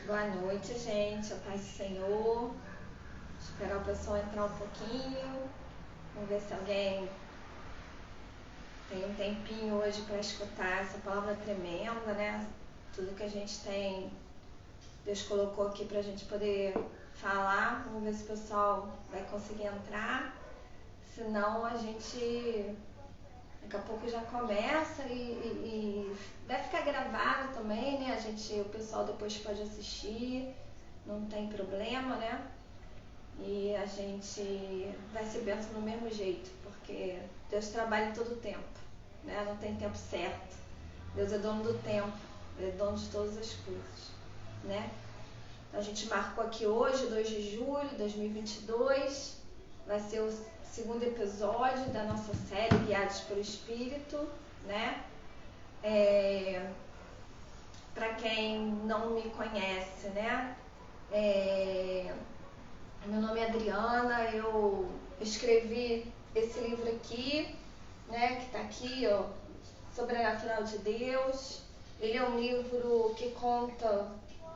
Boa noite, gente. A paz do Senhor. Esperar o pessoal entrar um pouquinho. Vamos ver se alguém tem um tempinho hoje para escutar essa palavra tremenda, né? Tudo que a gente tem, Deus colocou aqui para a gente poder falar. Vamos ver se o pessoal vai conseguir entrar. Senão a gente daqui a pouco já começa e deve ficar gravado também, né? O pessoal depois pode assistir, não tem problema, né? E a gente vai ser benção do mesmo jeito, porque Deus trabalha em todo o tempo, né? Não tem tempo certo. Deus é dono do tempo, Ele é dono de todas as coisas, né? A gente marcou aqui hoje, 2 de julho de 2022, vai ser o segundo episódio da nossa série Guiados pelo Espírito, né? Para quem não me conhece, né? Meu nome é Adriana, eu escrevi esse livro aqui, né? Que está aqui, ó, Sobrenatural de Deus. Ele é um livro que conta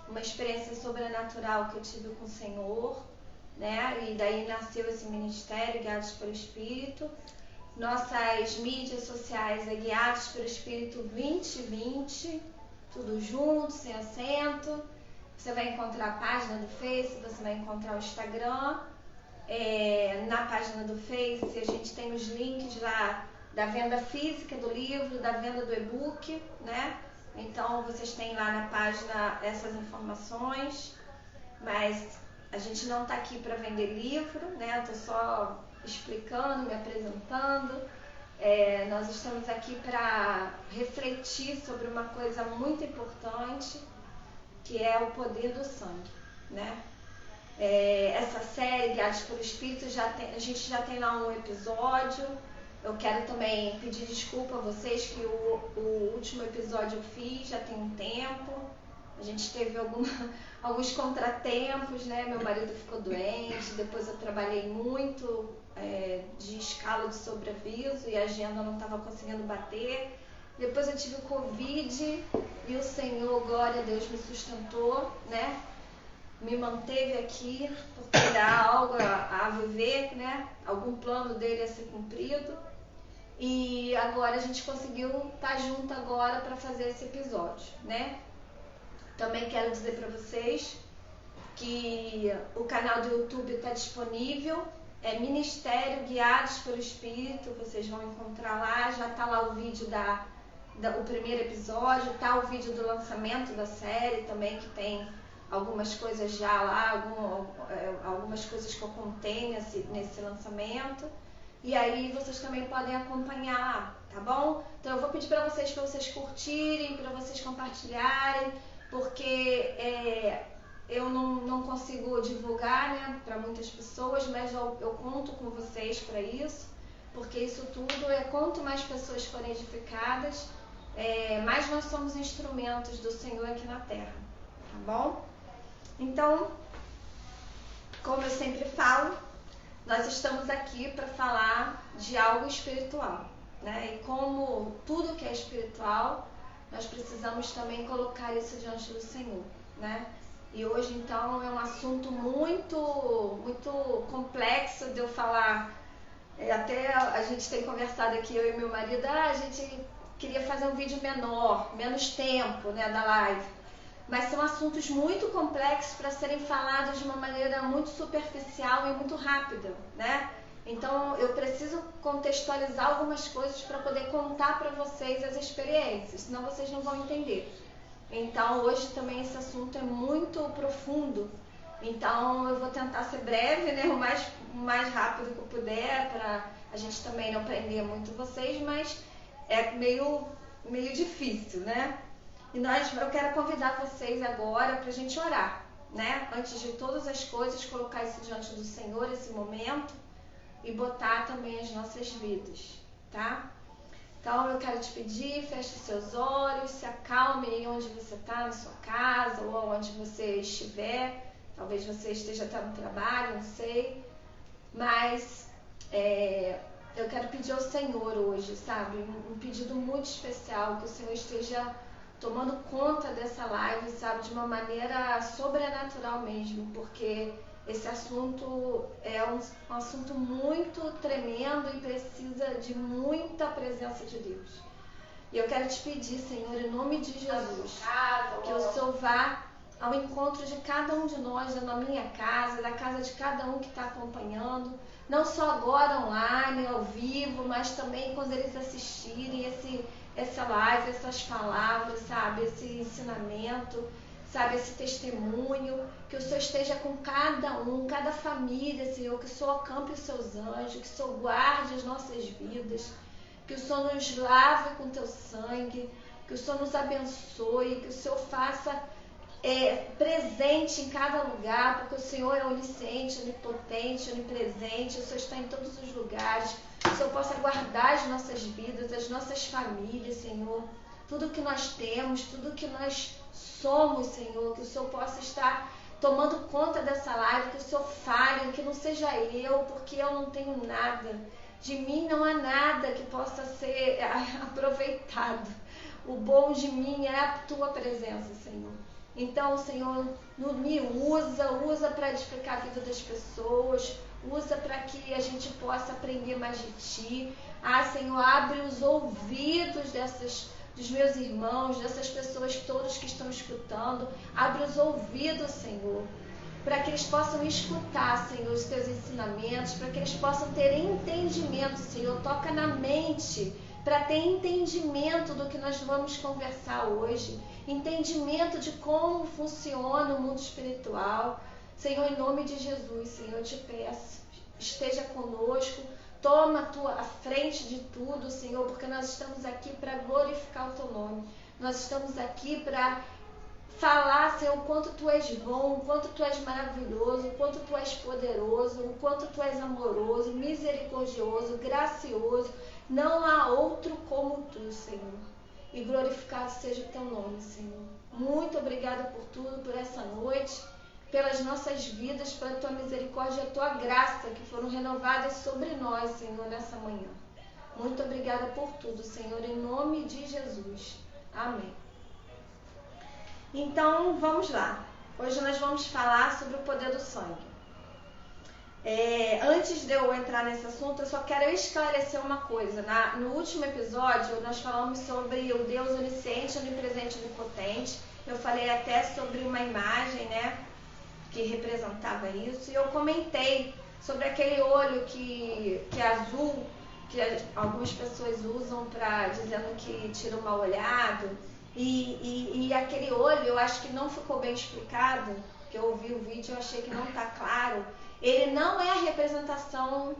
uma experiência sobrenatural que eu tive com o Senhor, né? E daí nasceu esse ministério, Guiados pelo Espírito. Nossas mídias sociais é Guiados pelo Espírito 2020, tudo junto, sem acento. Você vai encontrar a página do Face, você vai encontrar o Instagram. Na página do Face a gente tem os links lá da venda física do livro, da venda do e-book, né? Então vocês têm lá na página essas informações, mas a gente não está aqui para vender livro, né? Eu estou só explicando, me apresentando. Nós estamos aqui para refletir sobre uma coisa muito importante, que é o poder do sangue, né? Essa série, Guiados pelo Espírito, a gente já tem lá um episódio. Eu quero também pedir desculpa a vocês que o último episódio eu fiz, já tem um tempo. A gente teve alguns contratempos, né? Meu marido ficou doente, depois eu trabalhei muito de escala de sobreaviso e a agenda não estava conseguindo bater. Depois eu tive o Covid e o Senhor, glória a Deus, me sustentou, né? Me manteve aqui, porque há algo a viver, né? Algum plano dele a ser cumprido. E agora a gente conseguiu estar junto agora para fazer esse episódio, né? Também quero dizer para vocês que o canal do YouTube está disponível, é Ministério Guiados pelo Espírito, vocês vão encontrar lá, já está lá o vídeo o primeiro episódio, está o vídeo do lançamento da série também, que tem algumas coisas já lá, algumas coisas que eu contei nesse lançamento. E aí vocês também podem acompanhar, tá bom? Então eu vou pedir para vocês curtirem, para vocês compartilharem, porque eu não consigo divulgar, né, para muitas pessoas, mas eu conto com vocês para isso, porque isso tudo quanto mais pessoas forem edificadas, mais nós somos instrumentos do Senhor aqui na Terra, tá bom? Então, como eu sempre falo, nós estamos aqui para falar de algo espiritual, né? E como tudo que é espiritual, nós precisamos também colocar isso diante do Senhor, né? E hoje, então, é um assunto muito, muito complexo de eu falar. Até a gente tem conversado aqui, eu e meu marido, a gente queria fazer um vídeo menor, menos tempo, né, da live. Mas são assuntos muito complexos para serem falados de uma maneira muito superficial e muito rápida, né? Então eu preciso contextualizar algumas coisas para poder contar para vocês as experiências, senão vocês não vão entender. Então hoje também esse assunto é muito profundo, então eu vou tentar ser breve, né? O mais rápido que eu puder, para a gente também não prender muito vocês, mas é meio difícil, né? E eu quero convidar vocês agora para a gente orar, né? Antes de todas as coisas, colocar isso diante do Senhor, esse momento, e botar também as nossas vidas, tá? Então eu quero te pedir, feche seus olhos, se acalme aí onde você está, na sua casa, ou onde você estiver. Talvez você esteja até no trabalho, não sei. Mas eu quero pedir ao Senhor hoje, sabe? Um pedido muito especial, que o Senhor esteja tomando conta dessa live, sabe, de uma maneira sobrenatural mesmo, porque esse assunto é um assunto muito tremendo e precisa de muita presença de Deus. E eu quero te pedir, Senhor, em nome de Jesus, que o Senhor vá ao encontro de cada um de nós, na minha casa, da casa de cada um que está acompanhando, não só agora online, ao vivo, mas também quando eles assistirem essa live, essas palavras, sabe, esse ensinamento, sabe, esse testemunho, que o Senhor esteja com cada um, cada família, Senhor, que o Senhor acampe os seus anjos, que o Senhor guarde as nossas vidas, que o Senhor nos lave com teu sangue, que o Senhor nos abençoe, que o Senhor faça presente em cada lugar, porque o Senhor é onisciente, onipotente, onipresente, o Senhor está em todos os lugares, que o Senhor possa guardar as nossas vidas, as nossas famílias, Senhor, tudo que nós temos, tudo que nós somos, Senhor, que o Senhor possa estar tomando conta dessa live, que o Senhor fale, que não seja eu, porque eu não tenho nada, de mim não há nada que possa ser aproveitado, o bom de mim é a tua presença, Senhor. Então, Senhor, me usa para edificar a vida das pessoas, usa para que a gente possa aprender mais de Ti. Senhor, abre os ouvidos dos meus irmãos, dessas pessoas todas que estão escutando, abre os ouvidos, Senhor, para que eles possam escutar, Senhor, os Teus ensinamentos, para que eles possam ter entendimento, Senhor, toca na mente, para ter entendimento do que nós vamos conversar hoje, entendimento de como funciona o mundo espiritual. Senhor, em nome de Jesus, Senhor, eu te peço, esteja conosco, toma a frente de tudo, Senhor, porque nós estamos aqui para glorificar o teu nome, nós estamos aqui para falar, Senhor, o quanto Tu és bom, o quanto Tu és maravilhoso, o quanto Tu és poderoso, o quanto Tu és amoroso, misericordioso, gracioso. Não há outro como Tu, Senhor. E glorificado seja o Teu nome, Senhor. Muito obrigada por tudo, por essa noite, pelas nossas vidas, pela Tua misericórdia e a Tua graça que foram renovadas sobre nós, Senhor, nessa manhã. Muito obrigada por tudo, Senhor, em nome de Jesus. Amém. Então, vamos lá. Hoje nós vamos falar sobre o poder do sangue. Antes de eu entrar nesse assunto, eu só quero esclarecer uma coisa. No último episódio, nós falamos sobre o Deus onisciente, onipresente e onipotente. Eu falei até sobre uma imagem, né, que representava isso. E eu comentei sobre aquele olho que é azul, que algumas pessoas usam dizendo que tira o mal olhado. E aquele olho, eu acho que não ficou bem explicado, que eu ouvi o vídeo, eu achei que não está claro. Ele não é a representação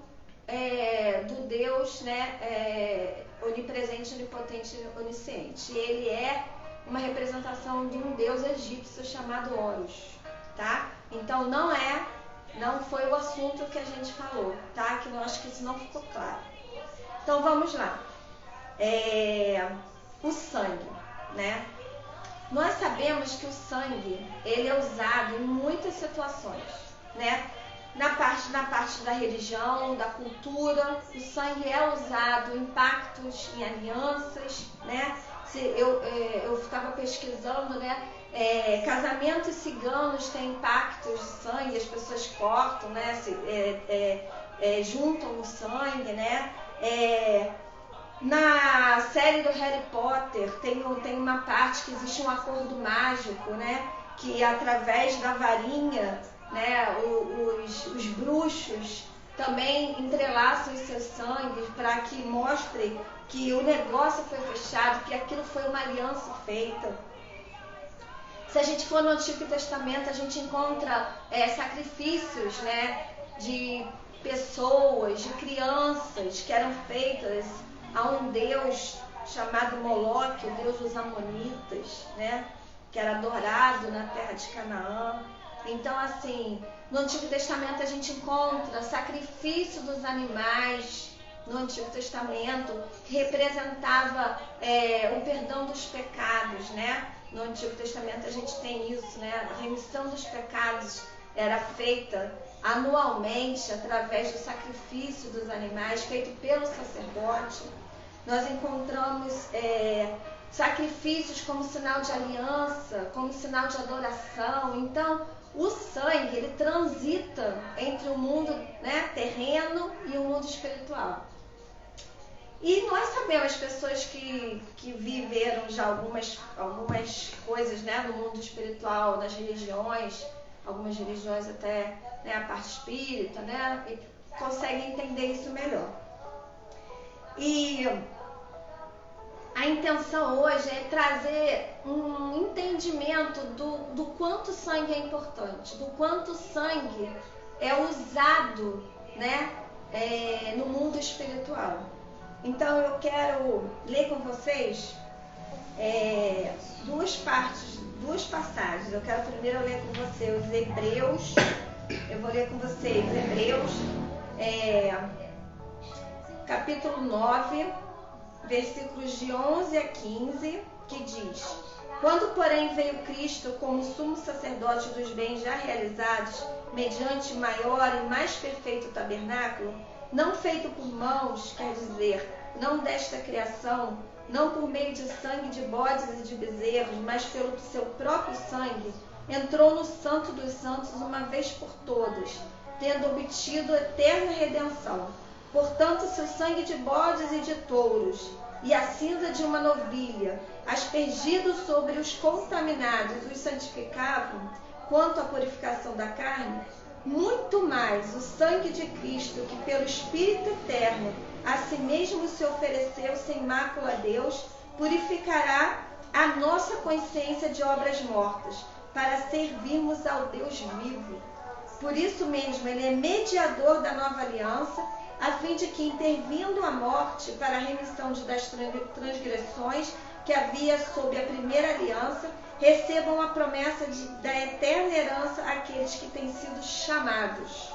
do Deus, né, onipresente, onipotente e onisciente. Ele é uma representação de um Deus egípcio chamado Horus, tá? Então não foi o assunto que a gente falou, tá? Que eu acho que isso não ficou claro. Então vamos lá. O sangue, né? Nós sabemos que o sangue, ele é usado em muitas situações, né? Na parte da religião, da cultura, o sangue é usado em pactos, em alianças, né? Eu ficava pesquisando, né? Casamentos ciganos têm pactos de sangue, as pessoas cortam, né? Juntam o sangue, né? Na série do Harry Potter tem uma parte que existe um acordo mágico, né? Que através da varinha, né, os bruxos também entrelaçam os seus sangues para que mostre que o negócio foi fechado, que aquilo foi uma aliança feita. Se a gente for no Antigo Testamento, a gente encontra sacrifícios, né, de pessoas, de crianças que eram feitas a um deus chamado Moloque, o deus dos Amonitas, né, que era adorado na terra de Canaã. Então, assim, no Antigo Testamento a gente encontra sacrifício dos animais no Antigo Testamento, que representava o perdão dos pecados, né? No Antigo Testamento a gente tem isso, né? A remissão dos pecados era feita anualmente através do sacrifício dos animais, feito pelo sacerdote. Nós encontramos sacrifícios como sinal de aliança, como sinal de adoração. Então, o sangue, ele transita entre o mundo, né, terreno e o mundo espiritual. E nós sabemos pessoas que viveram já algumas coisas, né, no mundo espiritual, nas religiões, algumas religiões até, né, a parte espírita, né, e conseguem entender isso melhor. E a intenção hoje é trazer um entendimento do quanto o sangue é importante, do quanto o sangue é usado, né, no mundo espiritual. Então eu quero ler com vocês duas passagens. Eu quero primeiro ler com vocês os Hebreus. Eu vou ler com vocês Hebreus, capítulo 9, versículos de 11 a 15, que diz: Quando, porém, veio Cristo como sumo sacerdote dos bens já realizados, mediante maior e mais perfeito tabernáculo, não feito por mãos, quer dizer, não desta criação, não por meio de sangue de bodes e de bezerros, mas pelo seu próprio sangue, entrou no Santo dos Santos uma vez por todas, tendo obtido eterna redenção. Portanto, se o sangue de bodes e de touros, e a cinza de uma novilha, aspergidos sobre os contaminados, os santificavam, quanto à purificação da carne, muito mais o sangue de Cristo, que pelo Espírito eterno a si mesmo se ofereceu sem mácula a Deus, purificará a nossa consciência de obras mortas, para servirmos ao Deus vivo. Por isso mesmo, ele é mediador da nova aliança, a fim de que, intervindo a morte para a remissão das transgressões que havia sob a primeira aliança, recebam a promessa da eterna herança àqueles que têm sido chamados.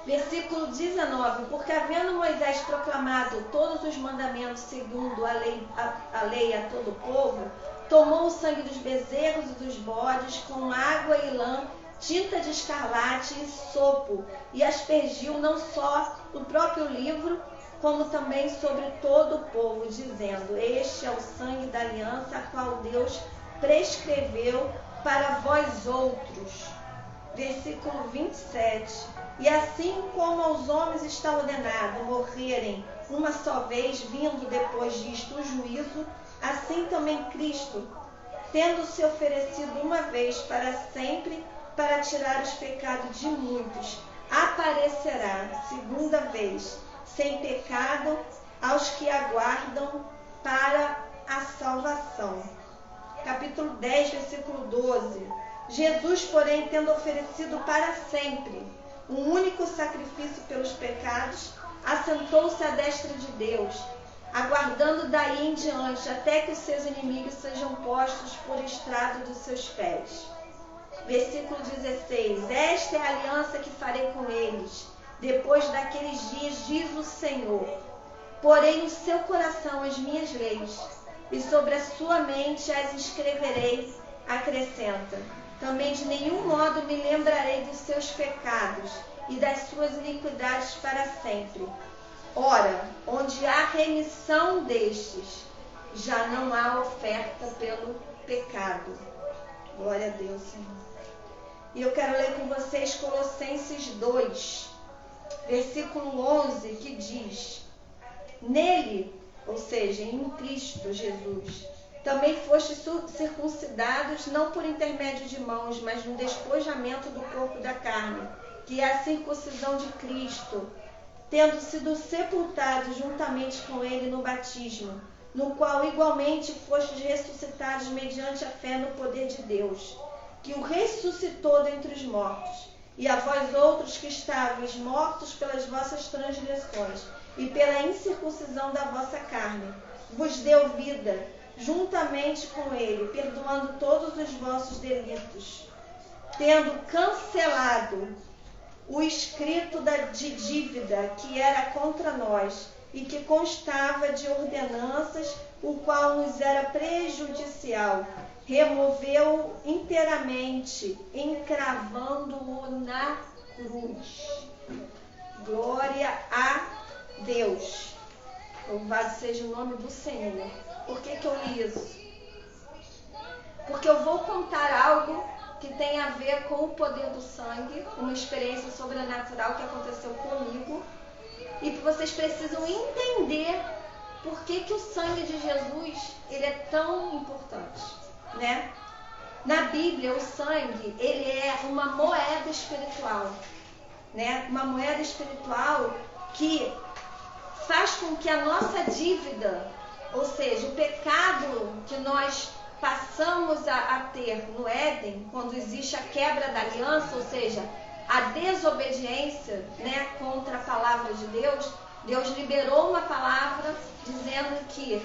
Versículo 19: Porque havendo Moisés proclamado todos os mandamentos segundo a lei a todo o povo, tomou o sangue dos bezerros e dos bodes com água e lã, tinta de escarlate e sopo, e aspergiu não só no próprio livro, como também sobre todo o povo, dizendo: Este é o sangue da aliança, a qual Deus prescreveu para vós outros. Versículo 27. E assim como aos homens está ordenado morrerem uma só vez, vindo depois disto o juízo, assim também Cristo, tendo se oferecido uma vez para sempre, para tirar os pecados de muitos, aparecerá segunda vez, sem pecado, aos que aguardam para a salvação. Capítulo 10, versículo 12. Jesus, porém, tendo oferecido para sempre um único sacrifício pelos pecados, assentou-se à destra de Deus, aguardando daí em diante até que os seus inimigos sejam postos por estrado dos seus pés. Versículo 16. Esta é a aliança que farei com eles, depois daqueles dias, diz o Senhor. Porei no seu coração as minhas leis, e sobre a sua mente as escreverei, acrescenta. Também de nenhum modo me lembrarei dos seus pecados e das suas iniquidades para sempre. Ora, onde há remissão destes, já não há oferta pelo pecado. Glória a Deus, Senhor. E eu quero ler com vocês Colossenses 2, versículo 11, que diz: Nele, ou seja, em Cristo Jesus, também fostes circuncidados, não por intermédio de mãos, mas no despojamento do corpo da carne, que é a circuncisão de Cristo, tendo sido sepultados juntamente com ele no batismo, no qual igualmente fostes ressuscitados mediante a fé no poder de Deus, que o ressuscitou dentre os mortos, e a vós outros que estáveis mortos pelas vossas transgressões e pela incircuncisão da vossa carne, vos deu vida, juntamente com ele, perdoando todos os vossos delitos, tendo cancelado o escrito de dívida que era contra nós e que constava de ordenanças, o qual nos era prejudicial, removeu inteiramente, encravando-o na cruz. Glória a Deus. Louvado seja o nome do Senhor. Por que eu li isso? Porque eu vou contar algo que tem a ver com o poder do sangue, uma experiência sobrenatural que aconteceu comigo, e que vocês precisam entender por que o sangue de Jesus ele é tão importante, né? Na Bíblia, o sangue ele é uma moeda espiritual, né? Uma moeda espiritual que faz com que a nossa dívida, ou seja, o pecado que nós passamos a ter no Éden, quando existe a quebra da aliança, ou seja, a desobediência, né, contra a palavra de Deus, Deus liberou uma palavra dizendo que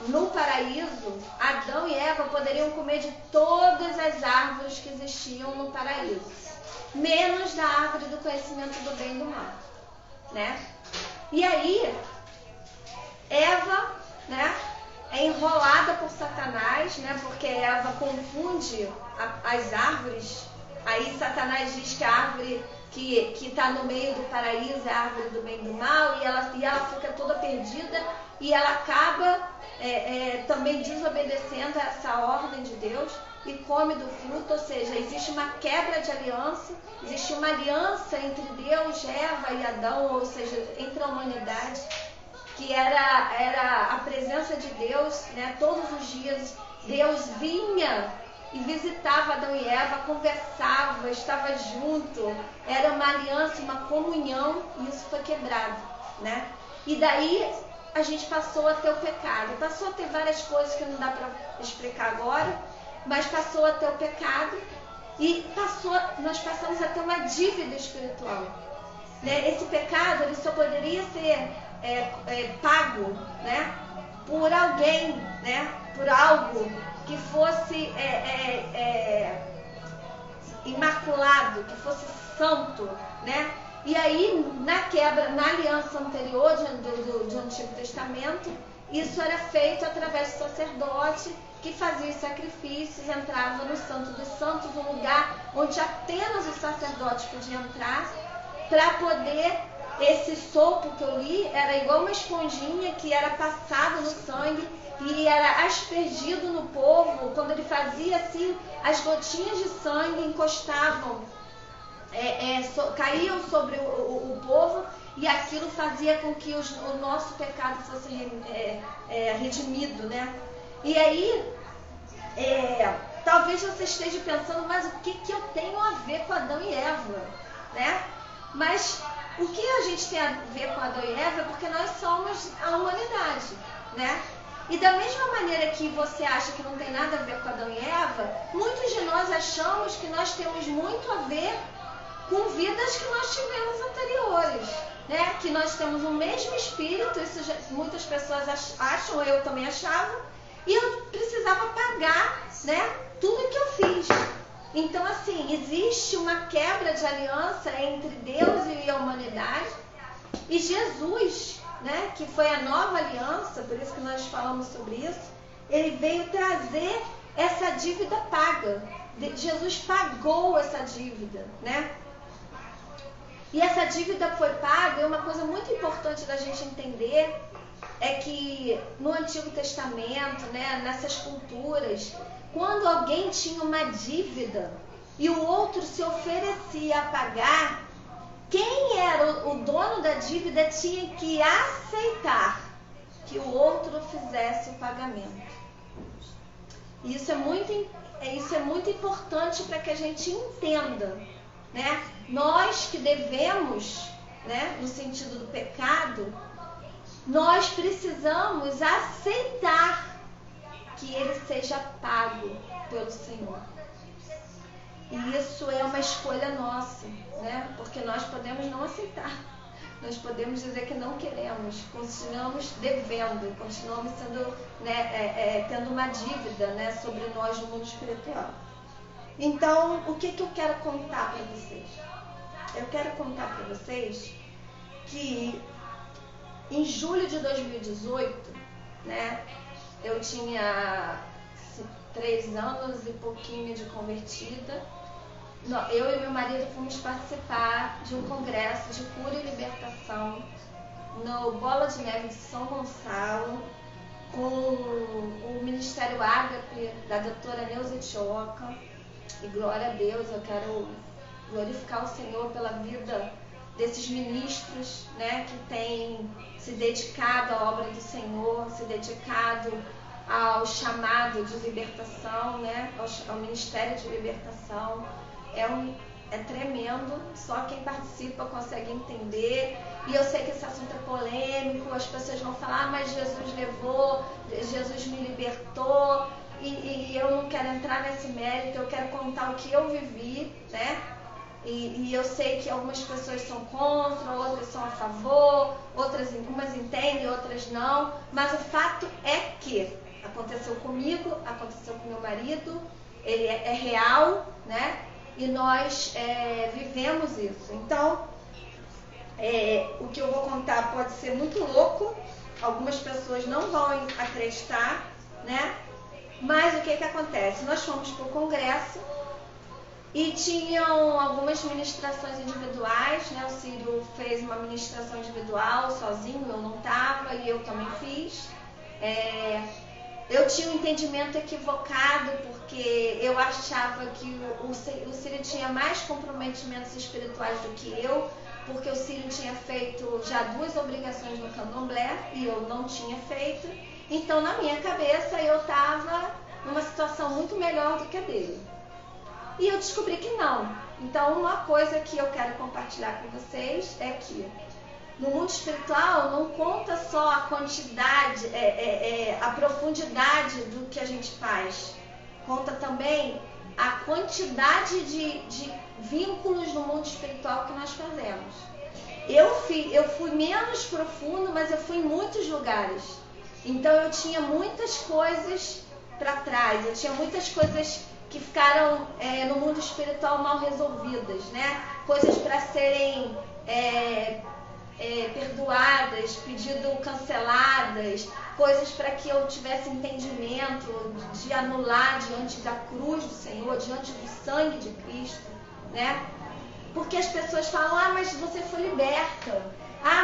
no paraíso, Adão e Eva poderiam comer de todas as árvores que existiam no paraíso, menos da árvore do conhecimento do bem e do mal, né? E aí, Eva, né, é enrolada por Satanás, né, porque Eva confunde as árvores. Aí Satanás diz que a árvore que está no meio do paraíso é a árvore do bem e do mal, e ela fica toda perdida, e ela acaba também desobedecendo a essa ordem de Deus e come do fruto, ou seja, existe uma quebra de aliança, existe uma aliança entre Deus, Eva e Adão, ou seja, entre a humanidade, que era a presença de Deus, né? Todos os dias Deus vinha e visitava Adão e Eva, conversava, estava junto, era uma aliança, uma comunhão, e isso foi quebrado, né? E daí a gente passou a ter o pecado, passou a ter várias coisas que não dá para explicar agora, mas passou a ter o pecado e nós passamos a ter uma dívida espiritual, né? Esse pecado ele só poderia ser pago, né, por alguém, né, por algo que fosse imaculado, que fosse santo, né? E aí, na aliança anterior do Antigo Testamento, isso era feito através do sacerdote, que fazia os sacrifícios, entrava no Santo dos Santos, um lugar onde apenas os sacerdotes podiam entrar, para poder, esse sopro que eu li, era igual uma esponjinha que era passado no sangue e era aspergido no povo. Quando ele fazia assim, as gotinhas de sangue encostavam, caíam sobre o povo, e aquilo fazia com que o nosso pecado fosse redimido, né? E aí, talvez você esteja pensando, mas o que eu tenho a ver com Adão e Eva, né? Mas o que a gente tem a ver com Adão e Eva é porque nós somos a humanidade, né? E da mesma maneira que você acha que não tem nada a ver com Adão e Eva, muitos de nós achamos que nós temos muito a ver com vidas que nós tivemos anteriores, né? Que nós temos o mesmo espírito, isso muitas pessoas acham, eu também achava, e eu precisava pagar, né, tudo que eu fiz. Então, assim, existe uma quebra de aliança entre Deus e a humanidade, e Jesus, né, que foi a nova aliança, por isso que nós falamos sobre isso, ele veio trazer essa dívida paga. Jesus pagou essa dívida, né? E essa dívida foi paga, e uma coisa muito importante da gente entender é que no Antigo Testamento, né, nessas culturas, quando alguém tinha uma dívida e o outro se oferecia a pagar, quem era o dono da dívida tinha que aceitar que o outro fizesse o pagamento. E isso é muito importante para que a gente entenda, né? Nós que devemos, né, no sentido do pecado, nós precisamos aceitar que ele seja pago pelo Senhor. E isso é uma escolha nossa, né? Porque nós podemos não aceitar. Nós podemos dizer que não queremos, continuamos devendo, continuamos sendo, né, tendo uma dívida, né, sobre nós no mundo espiritual. Então, o que eu quero contar para vocês? Eu quero contar para vocês que em julho de 2018, né, eu tinha 3 anos e pouquinho de convertida. Eu e meu marido fomos participar de um congresso de cura e libertação no Bola de Neve de São Gonçalo, com o Ministério Ágape da doutora Neuza Tioca. E glória a Deus, eu quero glorificar o Senhor pela vida desses ministros, né, que têm se dedicado à obra do Senhor, se dedicado ao chamado de libertação, né, ao ministério de libertação. É tremendo, só quem participa consegue entender. E eu sei que esse assunto é polêmico, as pessoas vão falar, mas Jesus levou, Jesus me libertou, e eu não quero entrar nesse mérito, eu quero contar o que eu vivi, né? E eu sei que algumas pessoas são contra, outras são a favor, umas entendem, outras não, mas o fato é que aconteceu comigo, aconteceu com meu marido, ele é real, né? E nós vivemos isso. Então, o que eu vou contar pode ser muito louco, algumas pessoas não vão acreditar, né? Mas o que acontece? Nós fomos para o congresso e tinham algumas ministrações individuais, né? O Círio fez uma ministração individual sozinho, eu não estava e eu também fiz. Eu tinha um entendimento equivocado, porque eu achava que o Círio tinha mais comprometimentos espirituais do que eu, porque o Círio tinha feito já 2 obrigações no candomblé e eu não tinha feito. Então, na minha cabeça, eu estava numa situação muito melhor do que a dele. E eu descobri que não. Então, uma coisa que eu quero compartilhar com vocês é que no mundo espiritual não conta só a quantidade, a profundidade do que a gente faz. Conta também a quantidade de vínculos no mundo espiritual que nós fazemos. Eu fui menos profundo, mas eu fui em muitos lugares. Então eu tinha muitas coisas para trás, eu tinha muitas coisas que ficaram no mundo espiritual mal resolvidas, né? Coisas para serem perdoadas, pedido canceladas, coisas para que eu tivesse entendimento de anular diante da cruz do Senhor, diante do sangue de Cristo, né? Porque as pessoas falam, mas você foi liberta,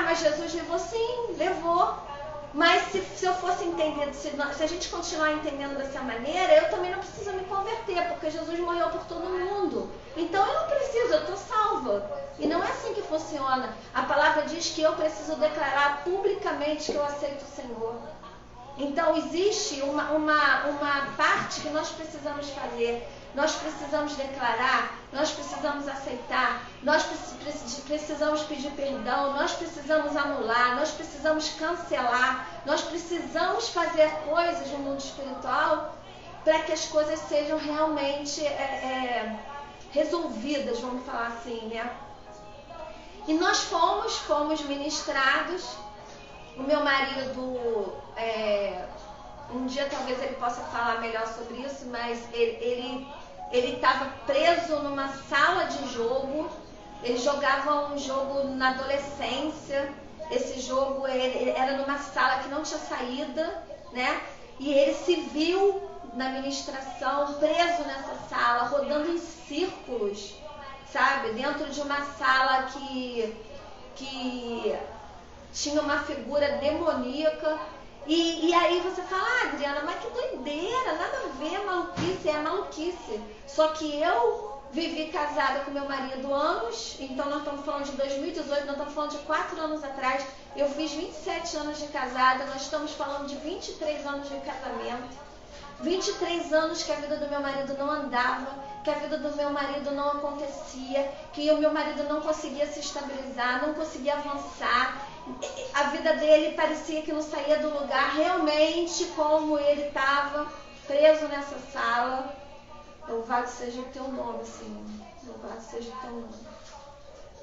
mas Jesus levou, sim, levou. Mas se eu fosse entender, se a gente continuar entendendo dessa maneira, eu também não preciso me converter, porque Jesus morreu por todo mundo. Então eu não preciso, eu estou salva. E não é assim que funciona. A palavra diz que eu preciso declarar publicamente que eu aceito o Senhor. Então existe uma parte que nós precisamos fazer. Nós precisamos declarar, nós precisamos aceitar, nós precisamos pedir perdão, nós precisamos anular, nós precisamos cancelar, nós precisamos fazer coisas no mundo espiritual para que as coisas sejam realmente resolvidas, vamos falar assim, né? E nós fomos ministrados. O meu marido, um dia talvez ele possa falar melhor sobre isso, mas ele estava preso numa sala de jogo. Ele jogava um jogo na adolescência. Esse jogo era numa sala que não tinha saída, né? E ele se viu na ministração preso nessa sala, rodando em círculos, sabe? Dentro de uma sala que tinha uma figura demoníaca. E aí você fala, Adriana, mas que doideira, nada a ver, maluquice, é maluquice. Só que eu vivi casada com meu marido anos, então nós estamos falando de 2018, nós estamos falando de 4 anos atrás. Eu fiz 27 anos de casada, nós estamos falando de 23 anos de casamento. 23 anos que a vida do meu marido não andava, que a vida do meu marido não acontecia, que o meu marido não conseguia se estabilizar, não conseguia avançar. A vida dele parecia que não saía do lugar, realmente como ele estava preso nessa sala. Louvado seja o teu nome, Senhor. Louvado seja o teu nome.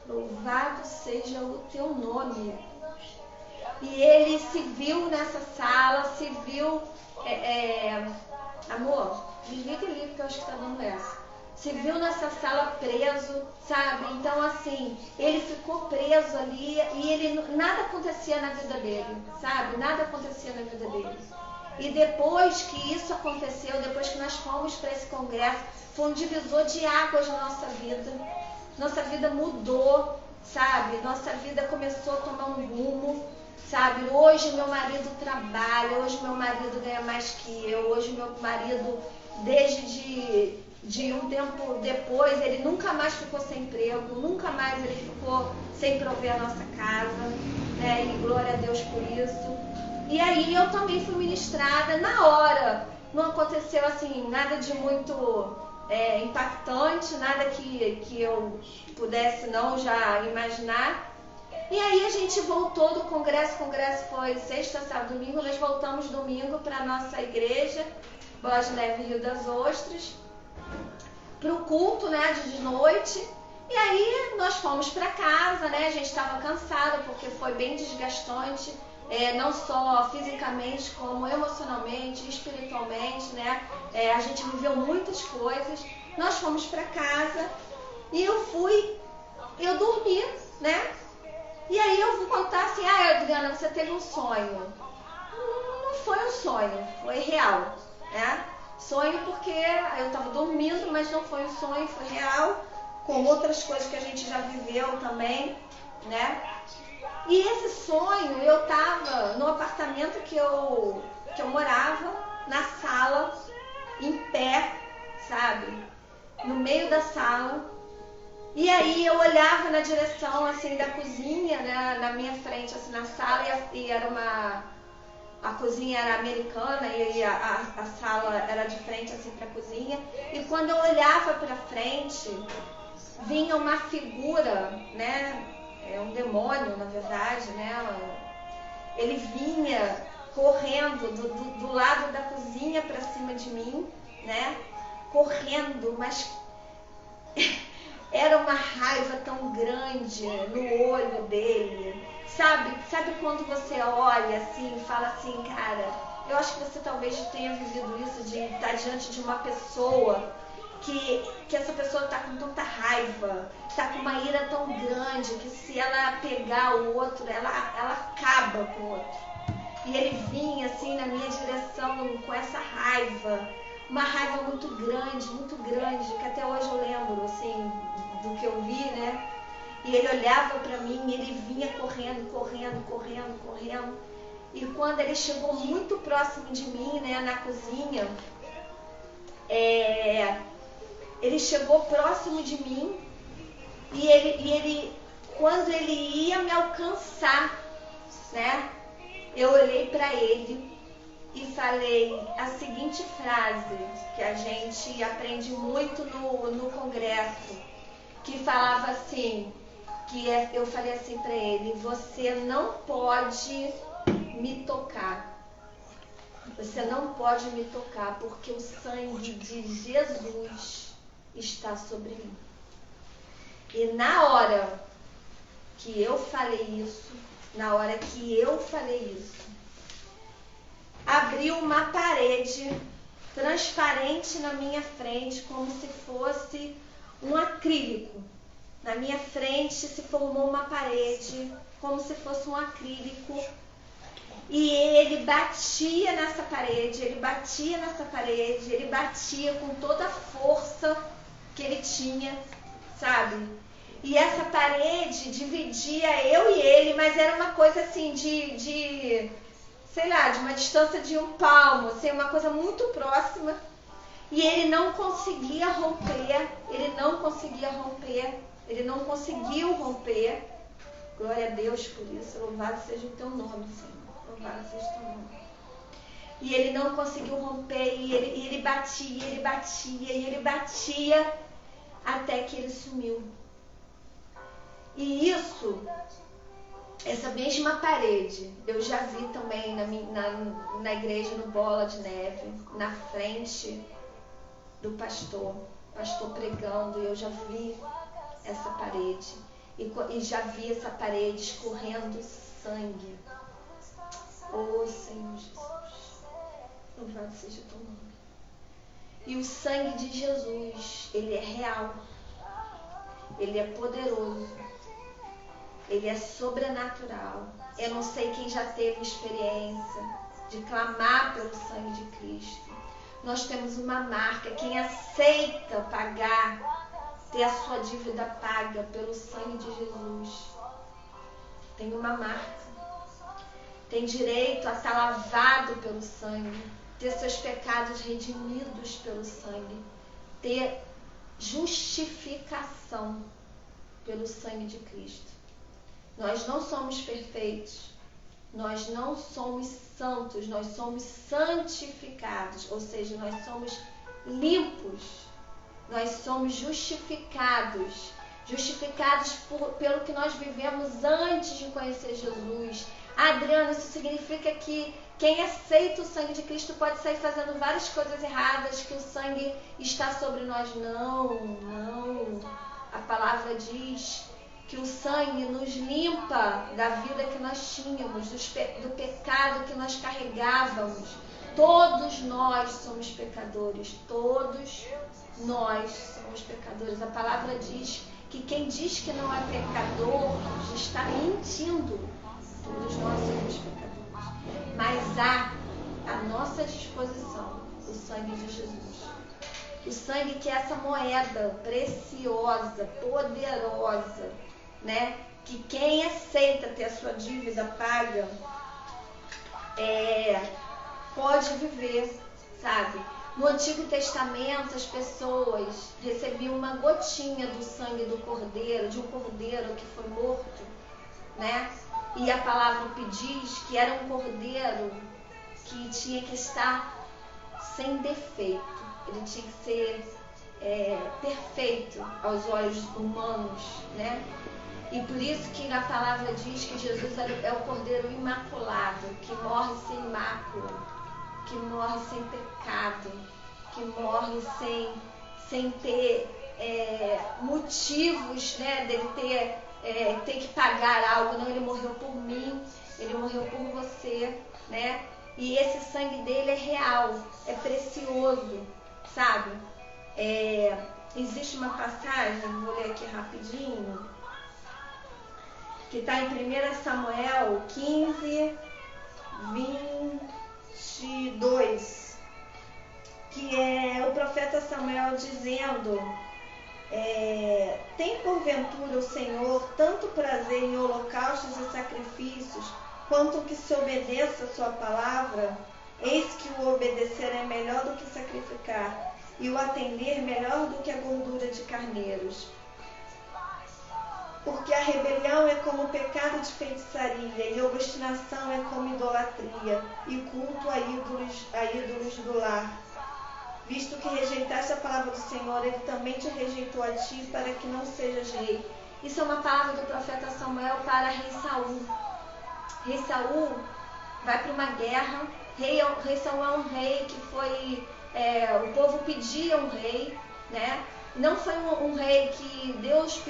Louvado seja o teu nome. E ele se viu nessa sala, se viu... amor, desliga ali porque eu acho que tá dando essa. Se viu nessa sala preso, sabe? Então, assim, ele ficou preso ali e nada acontecia na vida dele, sabe? Nada acontecia na vida dele. E depois que isso aconteceu, depois que nós fomos para esse congresso, foi um divisor de águas na nossa vida. Nossa vida mudou, sabe? Nossa vida começou a tomar um rumo. sabe? Hoje meu marido trabalha, hoje meu marido ganha mais que eu, hoje meu marido, desde de um tempo depois, ele nunca mais ficou sem emprego, nunca mais ele ficou sem prover a nossa casa, né? E glória a Deus por isso. E aí eu também fui ministrada na hora. Não aconteceu assim, nada de muito impactante, nada que eu pudesse não já imaginar. E aí a gente voltou do congresso, o congresso foi sexta, sábado, domingo, nós voltamos domingo para a nossa igreja, Bola de Neve Rio das Ostras, para o culto, né, de noite. E aí nós fomos para casa, né, a gente estava cansado porque foi bem desgastante, não só fisicamente, como emocionalmente, espiritualmente, né, a gente viveu muitas coisas. Nós fomos para casa e eu dormi, né. E aí eu vou contar assim, Adriana, você teve um sonho. Não foi um sonho, foi real, né? Sonho porque eu estava dormindo, mas não foi um sonho, foi real, com outras coisas que a gente já viveu também, né? E esse sonho, eu estava no apartamento que eu morava, na sala, em pé, sabe? No meio da sala. E aí eu olhava na direção assim da cozinha, né, na minha frente, assim, na sala, e era a cozinha era americana e a sala era de frente assim para a cozinha. E quando eu olhava para frente, vinha uma figura, né, um demônio na verdade, né, ele vinha correndo do lado da cozinha para cima de mim, né, correndo, mas era uma raiva tão grande no olho dele, sabe quando você olha assim e fala assim, cara, eu acho que você talvez tenha vivido isso, de estar diante de uma pessoa que essa pessoa está com tanta raiva, está com uma ira tão grande, que se ela pegar o outro, ela acaba com o outro. E ele vinha assim na minha direção com essa raiva, uma raiva muito grande, que até hoje eu lembro assim do que eu vi, né? E ele olhava para mim e ele vinha correndo. E quando ele chegou muito próximo de mim, né, na cozinha, ele chegou próximo de mim e ele quando ele ia me alcançar, né, eu olhei para ele e falei a seguinte frase que a gente aprende muito no congresso, que falava assim, eu falei assim para ele, você não pode me tocar. Você não pode me tocar, porque o sangue de Jesus está sobre mim. E na hora que eu falei isso, abriu uma parede transparente na minha frente, como se fosse um acrílico. Na minha frente se formou uma parede, como se fosse um acrílico. E ele batia nessa parede, ele batia com toda a força que ele tinha, sabe? E essa parede dividia eu e ele, mas era uma coisa assim de uma distância de um palmo, assim, uma coisa muito próxima. E ele não conseguia romper, ele não conseguiu romper. Glória a Deus por isso, louvado seja o teu nome, Senhor. Louvado seja o teu nome. E ele não conseguiu romper, e ele batia, até que ele sumiu. E essa mesma parede, eu já vi também na igreja no Bola de Neve, na frente do pastor pregando, eu já vi essa parede. E já vi essa parede escorrendo sangue. Oh, Senhor Jesus, louvado seja o teu nome. E o sangue de Jesus, ele é real, ele é poderoso, ele é sobrenatural. Eu não sei quem já teve experiência de clamar pelo sangue de Cristo. Nós temos uma marca, quem aceita pagar, ter a sua dívida paga pelo sangue de Jesus, tem uma marca. tem direito a estar lavado pelo sangue, ter seus pecados redimidos pelo sangue, ter justificação pelo sangue de Cristo. Nós não somos perfeitos, nós não somos santos, nós somos santificados, ou seja, nós somos limpos, nós somos justificados pelo que nós vivemos antes de conhecer Jesus. Adriana, isso significa que quem aceita o sangue de Cristo pode sair fazendo várias coisas erradas, que o sangue está sobre nós. Não. A palavra diz que o sangue nos limpa da vida que nós tínhamos, do pecado que nós carregávamos. Todos nós somos pecadores, todos nós somos pecadores. A palavra diz que quem diz que não é pecador está mentindo. Todos nós somos pecadores. Mas há à nossa disposição o sangue de Jesus. O sangue que é essa moeda preciosa, poderosa, né? Que quem aceita ter a sua dívida paga pode viver, sabe? No Antigo Testamento, as pessoas recebiam uma gotinha do sangue do cordeiro, de um cordeiro que foi morto, né? E a palavra diz que era um cordeiro que tinha que estar sem defeito. Ele tinha que ser perfeito aos olhos humanos, né? E por isso que na palavra diz que Jesus é o cordeiro imaculado, que morre sem mácula, que morre sem pecado, que morre sem ter motivos, né, dele ter que pagar algo. Não, ele morreu por mim, ele morreu por você, né? E esse sangue dele é real, é precioso, sabe? Existe uma passagem, vou ler aqui rapidinho, que está em 1 Samuel 15, 22, que é o profeta Samuel dizendo: tem porventura o Senhor tanto prazer em holocaustos e sacrifícios, quanto que se obedeça a sua palavra? Eis que o obedecer é melhor do que sacrificar, e o atender melhor do que a gordura de carneiros. Porque a rebelião é como pecado de feitiçaria, e a obstinação é como idolatria, e culto a ídolos do lar. Visto que rejeitaste a palavra do Senhor, ele também te rejeitou a ti, para que não sejas rei. Isso é uma palavra do profeta Samuel para rei Saul. Rei Saul vai para uma guerra. Rei Saul é um rei que foi... o povo pedia um rei, né? Não foi um rei que Deus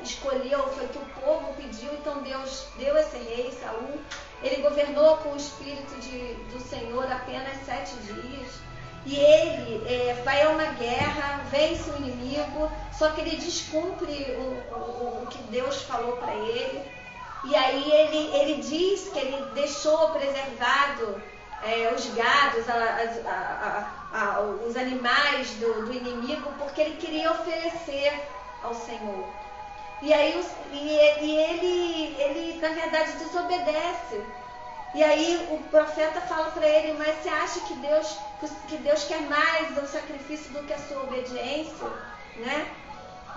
escolheu, foi que o povo pediu, então Deus deu esse rei, Saul. Ele governou com o Espírito do Senhor apenas 7 dias. E ele vai a uma guerra, vence o inimigo, só que ele descumpre o que Deus falou para ele. E aí ele diz que ele deixou preservado os gados, os animais do inimigo, porque ele queria oferecer ao Senhor. E aí ele na verdade desobedece. E aí o profeta fala para ele: mas você acha que Deus quer mais o sacrifício do que a sua obediência, né?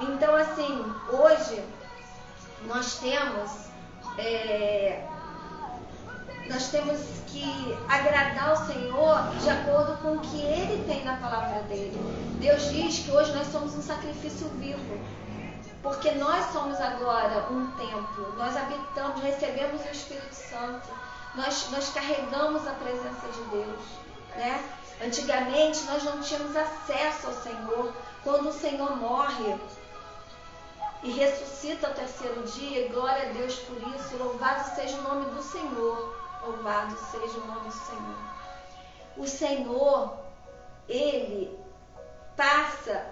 Então, assim, hoje nós temos que agradar o Senhor de acordo com o que Ele tem na palavra dele. Deus diz que hoje nós somos um sacrifício vivo, porque nós somos agora um templo, nós habitamos, recebemos o Espírito Santo, nós carregamos a presença de Deus, né? Antigamente nós não tínhamos acesso ao Senhor. Quando o Senhor morre e ressuscita ao 3º dia, glória a Deus por isso, louvado seja o nome do Senhor. Louvado seja o nome do Senhor. O Senhor, Ele passa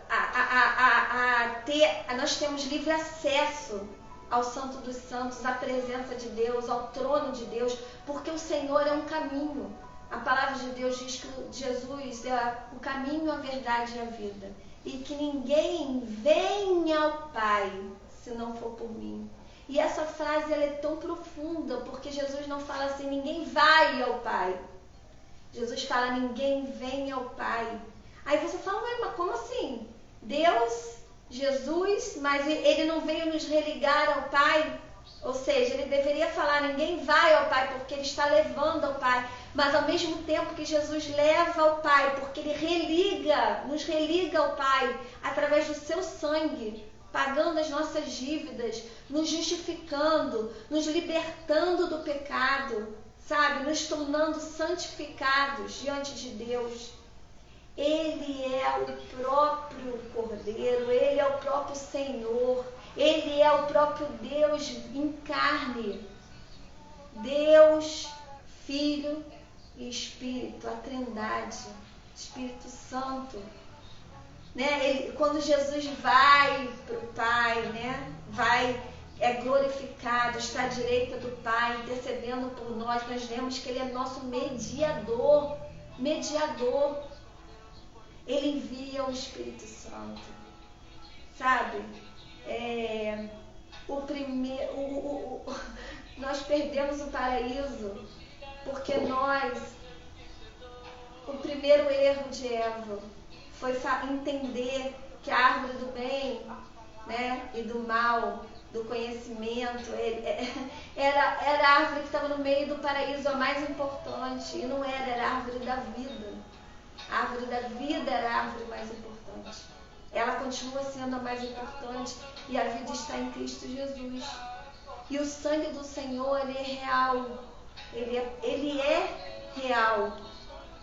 nós temos livre acesso ao Santo dos Santos, à presença de Deus, ao trono de Deus, porque o Senhor é um caminho. A palavra de Deus diz que Jesus é o caminho, a verdade e a vida, e que ninguém vem ao Pai se não for por mim. E essa frase ela é tão profunda, porque Jesus não fala assim, ninguém vai ao Pai. Jesus fala, ninguém vem ao Pai. Aí você fala, ué, mas como assim? Deus, Jesus, mas ele não veio nos religar ao Pai? Ou seja, ele deveria falar, ninguém vai ao Pai, porque ele está levando ao Pai. Mas ao mesmo tempo que Jesus leva ao Pai, porque ele nos religa ao Pai, através do seu sangue, pagando as nossas dívidas, nos justificando, nos libertando do pecado, sabe? Nos tornando santificados diante de Deus. Ele é o próprio Cordeiro, ele é o próprio Senhor, ele é o próprio Deus em carne. Deus, Filho e Espírito, a Trindade, Espírito Santo. Né? Quando Jesus vai para o Pai, né? É glorificado, está à direita do Pai, intercedendo por nós vemos que ele é nosso mediador. Ele envia o Espírito Santo, sabe? Nós perdemos o paraíso porque o primeiro erro de Eva foi entender que a árvore do bem, né, e do mal, do conhecimento, era a árvore que estava no meio do paraíso, a mais importante, e não era a árvore da vida. A árvore da vida era a árvore mais importante. Ela continua sendo a mais importante e a vida está em Cristo Jesus. E o sangue do Senhor, ele é real. Ele é real.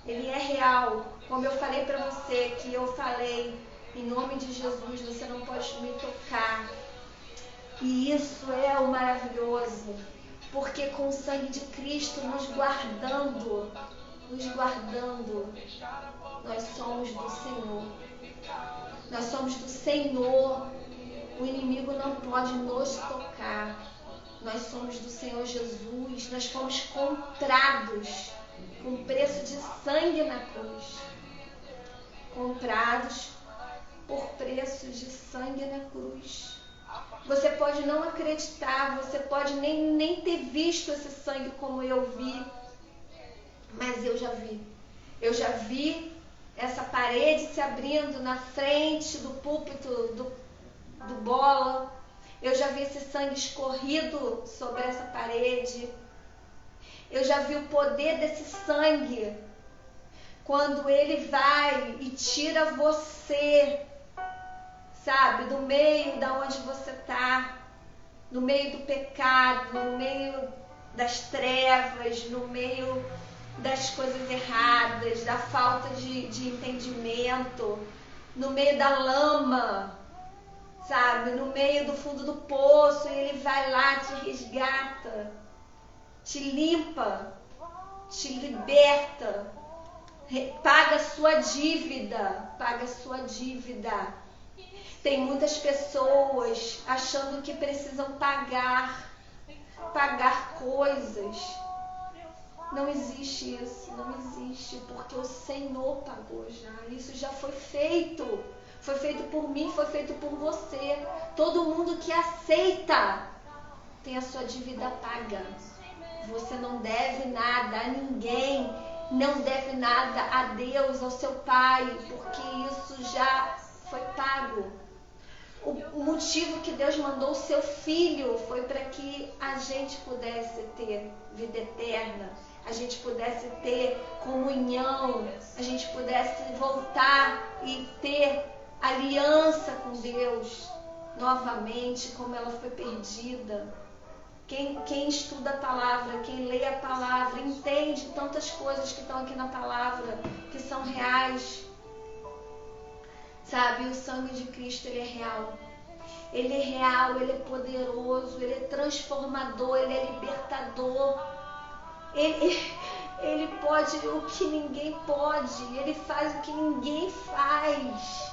Ele é real. Como eu falei para você, que eu falei, em nome de Jesus, você não pode me tocar. E isso é o maravilhoso. Porque com o sangue de Cristo nos guardando, nós somos do Senhor. Nós somos do Senhor. O inimigo não pode nos tocar. Nós somos do Senhor Jesus. Nós fomos comprados com preço de sangue na cruz. Comprados por preço de sangue na cruz. Você pode não acreditar, você pode nem ter visto esse sangue como eu vi, mas eu já vi. Eu já vi essa parede se abrindo na frente do púlpito do Bola. Eu já vi esse sangue escorrido sobre essa parede. Eu já vi o poder desse sangue quando ele vai e tira você, sabe, do meio da onde você está, no meio do pecado, no meio das trevas, no meio das coisas erradas, da falta de entendimento, no meio da lama, sabe, no meio do fundo do poço, e ele vai lá, te resgata, te limpa, te liberta, paga a sua dívida. Tem muitas pessoas achando que precisam pagar coisas. Não existe isso, não existe, porque o Senhor pagou já. Isso já foi feito. Foi feito por mim, foi feito por você. Todo mundo que aceita tem a sua dívida paga. Você não deve nada a ninguém, não deve nada a Deus, ao seu Pai, porque isso já foi pago. O motivo que Deus mandou o seu Filho foi para que a gente pudesse ter vida eterna, a gente pudesse ter comunhão, a gente pudesse voltar e ter aliança com Deus novamente, como ela foi perdida. Quem estuda a palavra, quem lê a palavra, entende tantas coisas que estão aqui na palavra, que são reais. Sabe, o sangue de Cristo, ele é real. Ele é real, ele é poderoso, ele é transformador, ele é libertador. Ele pode o que ninguém pode, ele faz o que ninguém faz.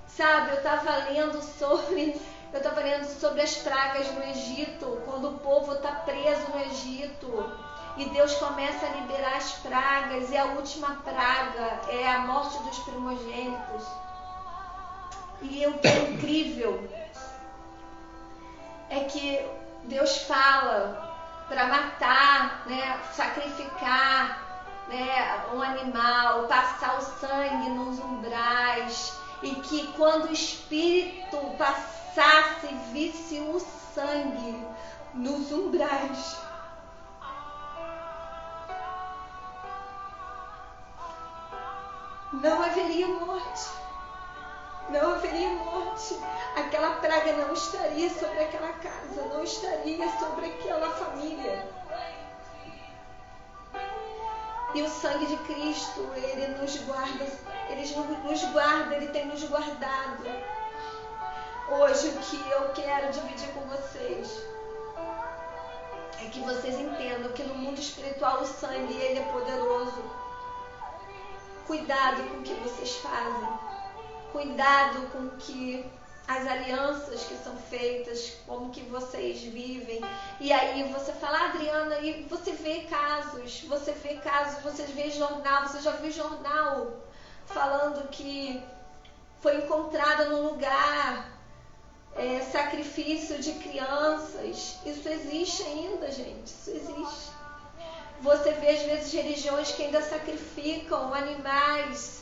Sabe, eu estava lendo sobre as pragas no Egito, quando o povo está preso no Egito. E Deus começa a liberar as pragas, e a última praga é a morte dos primogênitos. E o que é incrível é que Deus fala para matar, né, sacrificar, né, um animal, passar o sangue nos umbrais, e que quando o Espírito passasse, visse o sangue nos umbrais, não haveria morte. Não haveria morte. Aquela praga não estaria sobre aquela casa, não estaria sobre aquela família. E o sangue de Cristo, ele nos guarda, ele tem nos guardado. Hoje o que eu quero dividir com vocês é que vocês entendam que no mundo espiritual o sangue, ele é poderoso. Cuidado com o que vocês fazem. Cuidado com que as alianças que são feitas, como que vocês vivem. E aí você fala, Adriana, e você vê casos, você vê jornal, você já viu jornal falando que foi encontrado num lugar sacrifício de crianças. Isso existe ainda, gente, isso existe. Você vê às vezes religiões que ainda sacrificam animais.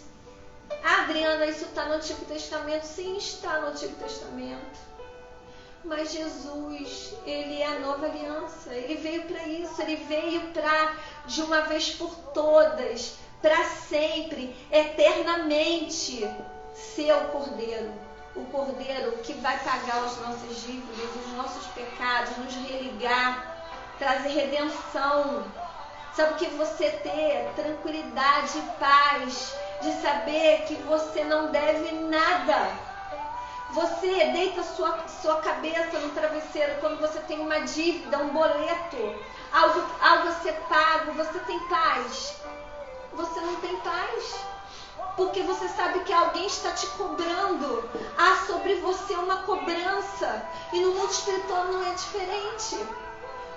Adriana, isso está no Antigo Testamento? Sim, está no Antigo Testamento. Mas Jesus, ele é a nova aliança. Ele veio para isso. Ele veio para, de uma vez por todas, para sempre, eternamente, ser o Cordeiro. O Cordeiro que vai pagar as nossas dívidas, os nossos pecados, nos religar, trazer redenção. Sabe o que você ter? Tranquilidade e paz de saber que você não deve nada. Você deita sua cabeça no travesseiro quando você tem uma dívida, um boleto, algo a ser pago, você tem paz. Você não tem paz, porque você sabe que alguém está te cobrando. Há sobre você uma cobrança, e no mundo espiritual não é diferente.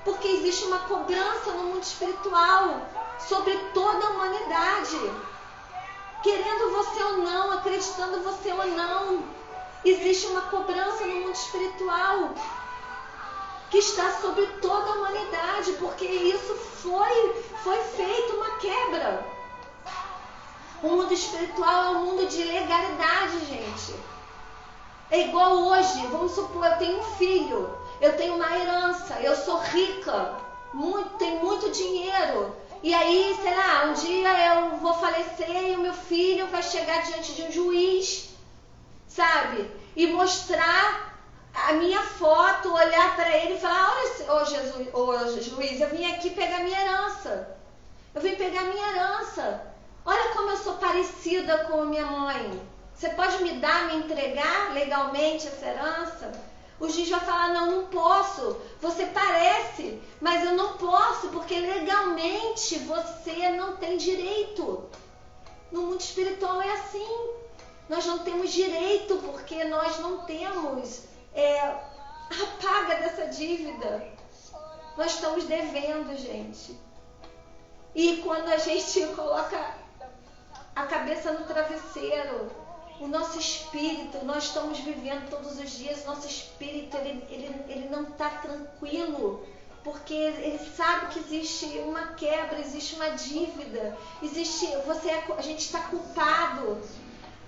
Porque existe uma cobrança no mundo espiritual sobre toda a humanidade. Querendo você ou não, acreditando você ou não, existe uma cobrança no mundo espiritual que está sobre toda a humanidade, porque isso foi feito uma quebra. O mundo espiritual é um mundo de legalidade, gente. É igual hoje, vamos supor, eu tenho um filho, eu tenho uma herança, eu sou rica, tenho muito dinheiro. E aí, sei lá, um dia eu vou falecer e o meu filho vai chegar diante de um juiz, sabe? E mostrar a minha foto, olhar para ele e falar, olha, juiz, eu vim aqui pegar minha herança. Eu vim pegar minha herança. Olha como eu sou parecida com a minha mãe. Você pode me entregar legalmente essa herança? O juiz vai falar, não posso. Você parece, mas eu não posso, porque legalmente você não tem direito. No mundo espiritual é assim. Nós não temos direito, porque nós não temos a paga dessa dívida. Nós estamos devendo, gente. E quando a gente coloca a cabeça no travesseiro, o nosso espírito, nós estamos vivendo todos os dias, nosso espírito, ele não está tranquilo, porque ele sabe que existe uma quebra, existe uma dívida, a gente está culpado,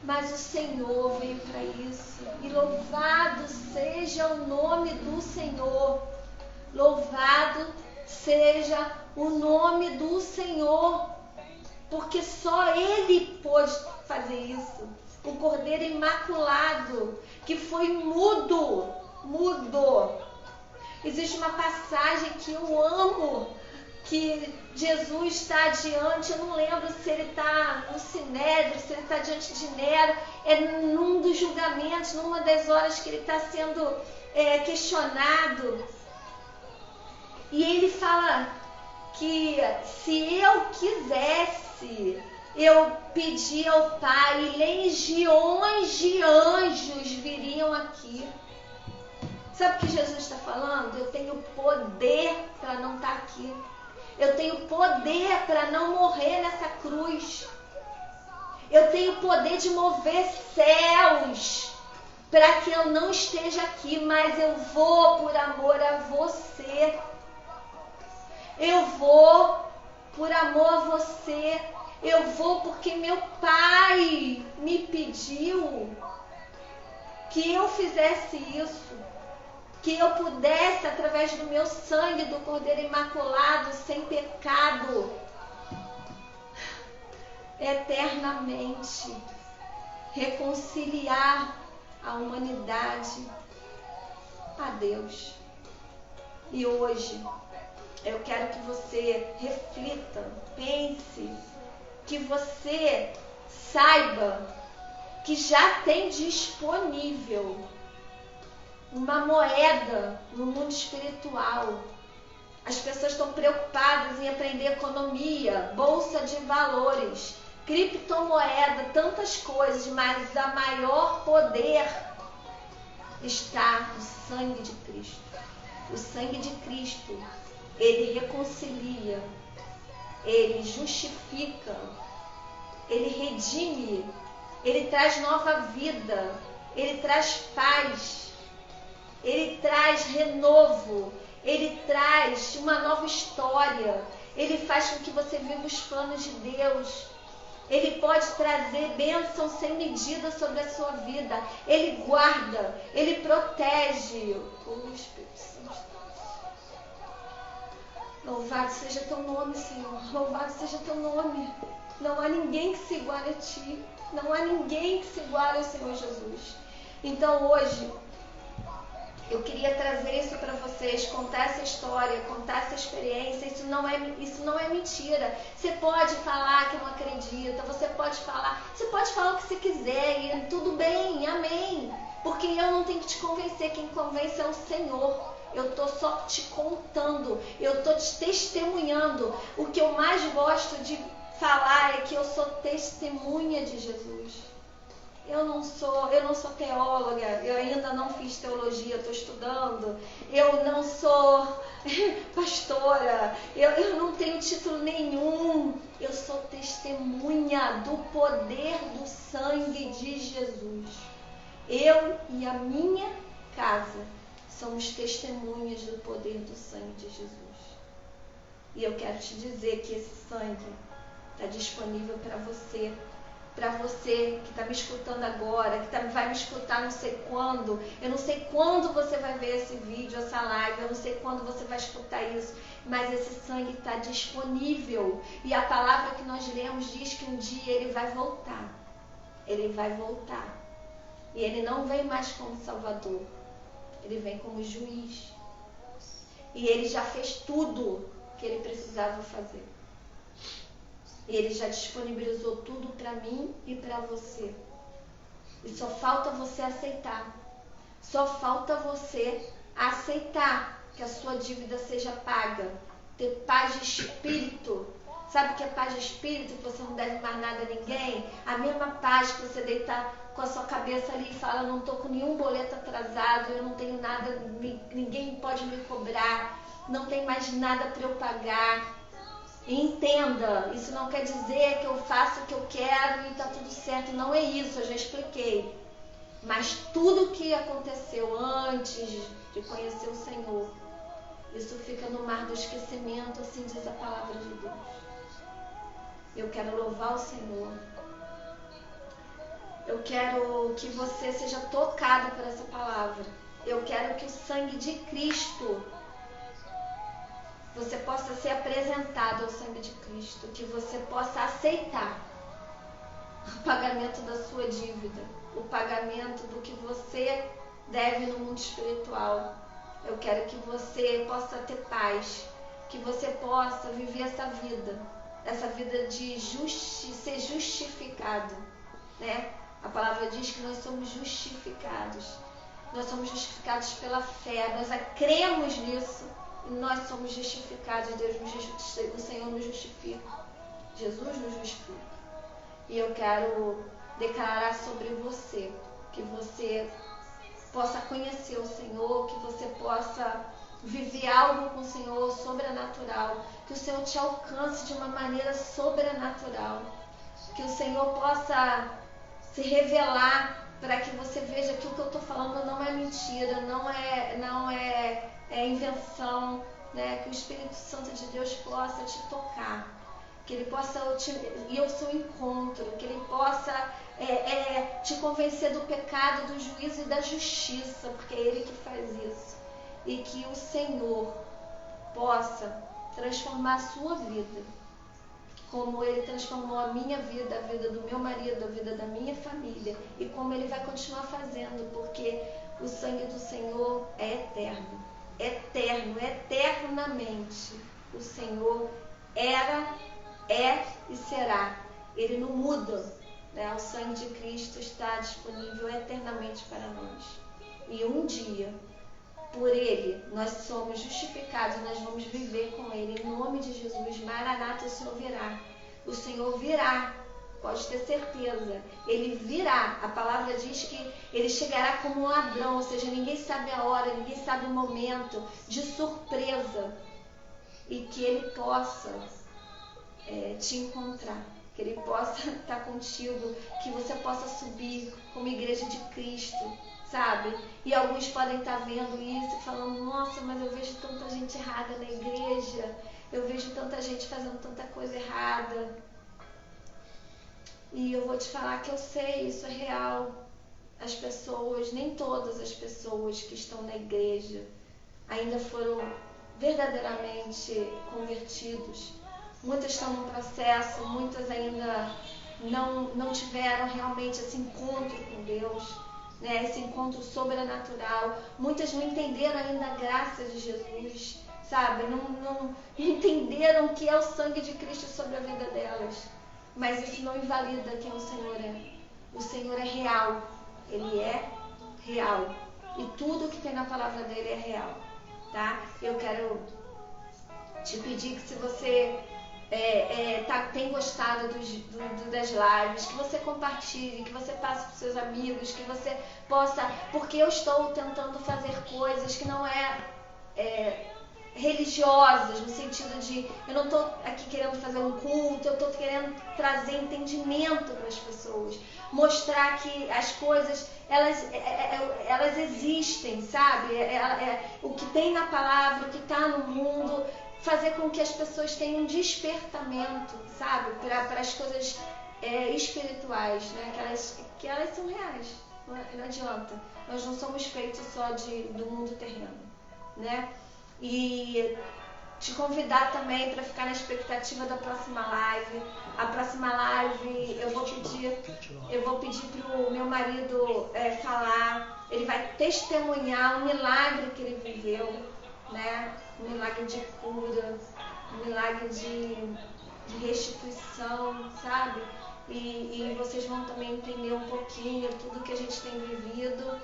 mas o Senhor veio para isso, e louvado seja o nome do Senhor, louvado seja o nome do Senhor, porque só Ele pôde fazer isso. O Cordeiro Imaculado, que foi mudo. Existe uma passagem que eu amo, que Jesus está diante, eu não lembro se ele está no Sinédrio, se ele está diante de Nero, é num dos julgamentos, numa das horas que ele está sendo questionado. E ele fala que se eu quisesse, eu pedi ao Pai, e legiões de anjos viriam aqui. Sabe o que Jesus está falando? Eu tenho poder para não estar aqui. Eu tenho poder para não morrer nessa cruz. Eu tenho poder de mover céus para que eu não esteja aqui, mas eu vou por amor a você. Eu vou por amor a você. Eu vou porque meu Pai me pediu que eu fizesse isso, que eu pudesse, através do meu sangue do Cordeiro Imaculado, sem pecado, eternamente reconciliar a humanidade a Deus. E hoje eu quero que você reflita, pense, que você saiba que já tem disponível uma moeda no mundo espiritual. As pessoas estão preocupadas em aprender economia, bolsa de valores, criptomoeda, tantas coisas, mas a maior poder está no sangue de Cristo. O sangue de Cristo, ele reconcilia, ele justifica, ele redime, ele traz nova vida, ele traz paz, ele traz renovo, ele traz uma nova história, ele faz com que você viva os planos de Deus. Ele pode trazer bênção sem medida sobre a sua vida. Ele guarda, ele protege. O Espírito Santo. Louvado seja teu nome, Senhor. Louvado seja teu nome. Não há ninguém que se iguale a ti. Não há ninguém que se iguale ao Senhor Jesus. Então hoje eu queria trazer isso para vocês, contar essa história, contar essa experiência. Isso não é mentira. Você pode falar que não acredita, você pode falar o que você quiser e tudo bem, amém. Porque eu não tenho que te convencer, quem convence é o Senhor. Eu estou só te contando, eu estou te testemunhando. O que eu mais gosto de falar é que eu sou testemunha de Jesus. Eu não sou teóloga, eu ainda não fiz teologia, estou estudando. Eu não sou pastora, eu não tenho título nenhum. Eu sou testemunha do poder do sangue de Jesus. Eu e a minha casa somos testemunhas do poder do sangue de Jesus. E eu quero te dizer que esse sangue está disponível para você. Para você que está me escutando agora, que vai me escutar não sei quando. Eu não sei quando você vai ver esse vídeo, essa live, eu não sei quando você vai escutar isso, mas esse sangue está disponível. E a palavra que nós lemos diz que um dia ele vai voltar. Ele vai voltar. E ele não vem mais como Salvador. Ele vem como juiz. E ele já fez tudo que ele precisava fazer. E ele já disponibilizou tudo para mim e para você. E só falta você aceitar. Só falta você aceitar que a sua dívida seja paga. Ter paz de espírito. Sabe o que é paz de espírito? Que você não deve mais nada a ninguém? A mesma paz que você deitar com a sua cabeça ali e fala, não estou com nenhum boleto atrasado, eu não tenho nada, ninguém pode me cobrar, não tem mais nada para eu pagar. Entenda, isso não quer dizer que eu faço o que eu quero e está tudo certo, não é isso, eu já expliquei. Mas tudo que aconteceu antes de conhecer o Senhor, isso fica no mar do esquecimento, assim diz a palavra de Deus. Eu quero louvar o Senhor. Eu quero que você seja tocado por essa palavra. Eu quero que o sangue de Cristo, você possa ser apresentado ao sangue de Cristo, que você possa aceitar o pagamento da sua dívida, o pagamento do que você deve no mundo espiritual. Eu quero que você possa ter paz, que você possa viver essa vida de ser justificado, né? A palavra diz que nós somos justificados. Nós somos justificados pela fé, nós cremos nisso. Nós somos justificados, Deus nos justifica, o Senhor nos justifica, Jesus nos justifica. E eu quero declarar sobre você, que você possa conhecer o Senhor, que você possa viver algo com o Senhor sobrenatural, que o Senhor te alcance de uma maneira sobrenatural, que o Senhor possa se revelar para que você veja que o que eu estou falando não é mentira, não é invenção, né? Que o Espírito Santo de Deus possa te tocar, que ele possa ir ao seu encontro, que ele possa te convencer do pecado, do juízo e da justiça, porque é ele que faz isso. E que o Senhor possa transformar a sua vida, como ele transformou a minha vida, a vida do meu marido, a vida da minha família, e como ele vai continuar fazendo, porque o sangue do Senhor é eterno, eterno, eternamente. O Senhor era, é e será. Ele não muda, né? O sangue de Cristo está disponível eternamente para nós. E um dia, por ele, nós somos justificados, nós vamos viver com ele. Em nome de Jesus, Maranata, o Senhor virá. O Senhor virá, pode ter certeza. Ele virá. A palavra diz que ele chegará como um ladrão, ou seja, ninguém sabe a hora, ninguém sabe o momento, de surpresa. E que ele possa te encontrar, que ele possa estar contigo, que você possa subir como igreja de Cristo, sabe? E alguns podem estar vendo isso e falando, nossa, mas eu vejo tanta gente errada na igreja, eu vejo tanta gente fazendo tanta coisa errada. E eu vou te falar que eu sei, isso é real. As pessoas, nem todas as pessoas que estão na igreja ainda foram verdadeiramente convertidos. Muitas estão no processo, muitas ainda não tiveram realmente esse encontro com Deus, né? Esse encontro sobrenatural. Muitas não entenderam ainda a graça de Jesus, sabe? Não entenderam o que é o sangue de Cristo sobre a vida delas. Mas isso não invalida quem o Senhor é. O Senhor é real. Ele é real. E tudo que tem na palavra dele é real, tá? Eu quero te pedir que, se você tem gostado das lives, que você compartilhe, que você passe para os seus amigos, que você possa, porque eu estou tentando fazer coisas que não religiosas, no sentido de, eu não estou aqui querendo fazer um culto, eu estou querendo trazer entendimento para as pessoas, mostrar que as coisas, elas existem, sabe? O que tem na palavra, o que está no mundo, fazer com que as pessoas tenham um despertamento, sabe? Para as coisas espirituais, né? Que elas são reais, não adianta. Nós não somos feitos só do mundo terreno, né? E te convidar também para ficar na expectativa da próxima live. A próxima live eu vou pedir para o meu marido falar. Ele vai testemunhar um milagre que ele viveu, né? Um milagre de cura, um milagre de restituição, sabe? E vocês vão também entender um pouquinho tudo que a gente tem vivido.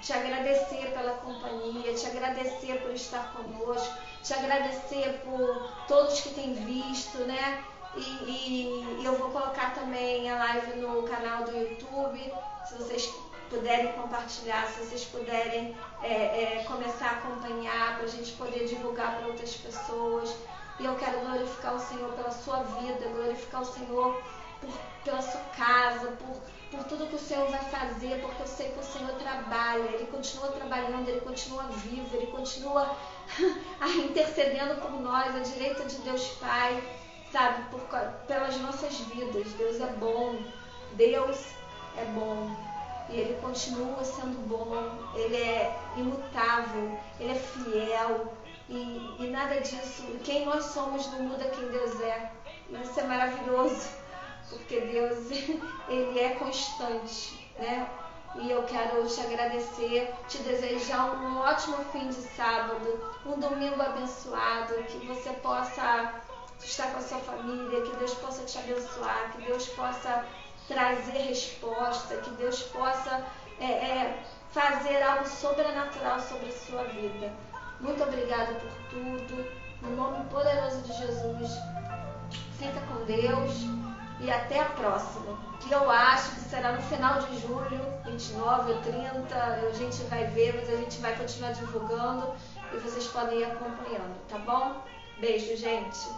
Te agradecer pela companhia, te agradecer por estar conosco, te agradecer por todos que têm visto, né? E eu vou colocar também a live no canal do YouTube, se vocês puderem compartilhar, se vocês puderem começar a acompanhar, para a gente poder divulgar para outras pessoas. E eu quero glorificar o Senhor pela sua vida, glorificar o Senhor pela sua casa, por tudo que o Senhor vai fazer, porque eu sei que o Senhor trabalha, Ele continua trabalhando, Ele continua vivo, Ele continua intercedendo por nós, à direita de Deus Pai, sabe, pelas nossas vidas. Deus é bom, Deus é bom, e Ele continua sendo bom, Ele é imutável, Ele é fiel, e nada disso, quem nós somos não muda quem Deus é. Isso é maravilhoso, porque Deus, Ele é constante, né? E eu quero te agradecer, te desejar um ótimo fim de sábado, um domingo abençoado, que você possa estar com a sua família, que Deus possa te abençoar, que Deus possa trazer resposta, que Deus possa fazer algo sobrenatural sobre a sua vida. Muito obrigada por tudo, no nome poderoso de Jesus. Fica com Deus e até a próxima, que eu acho que será no final de julho, 29 ou 30, a gente vai ver, mas a gente vai continuar divulgando e vocês podem ir acompanhando, tá bom? Beijo, gente!